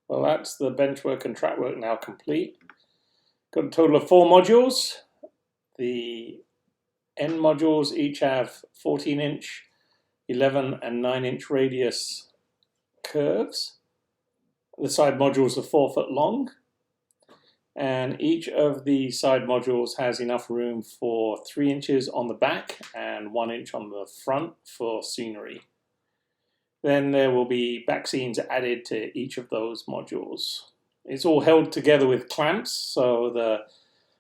Well, that's the bench work and track work now complete. Got a total of 4 modules. The end modules each have 14-inch, 11 and 9-inch radius curves. The side modules are 4 foot long, and each of the side modules has enough room for 3 inches on the back and 1 inch on the front for scenery. Then there will be back scenes added to each of those modules. It's all held together with clamps, so the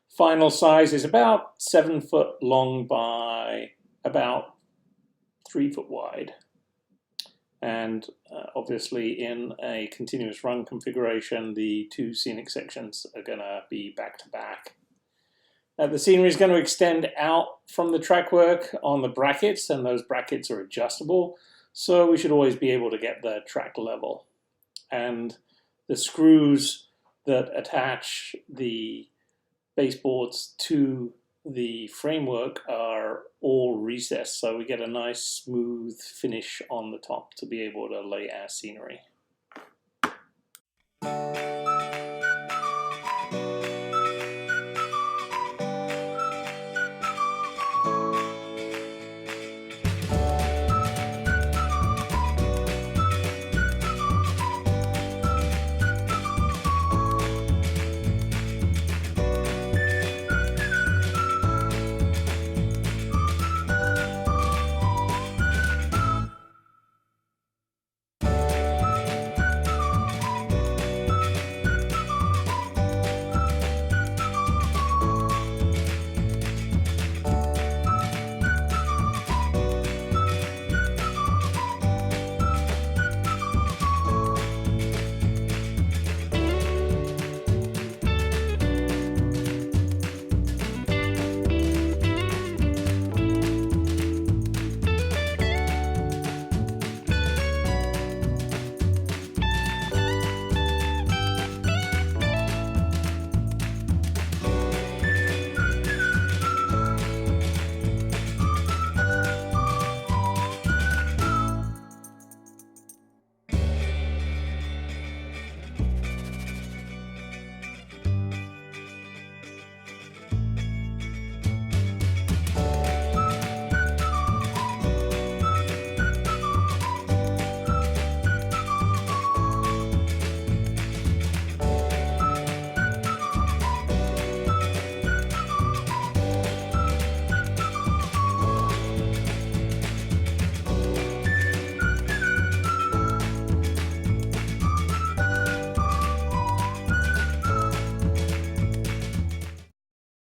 final size is about 7 foot long by about 3 foot wide. And obviously in a continuous run configuration, the 2 scenic sections are going to be back to back. The scenery is going to extend out from the track work on the brackets, and those brackets are adjustable, so we should always be able to get the track level. And the screws that attach the baseboards to the framework are all recessed, so we get a nice smooth finish on the top to be able to lay our scenery.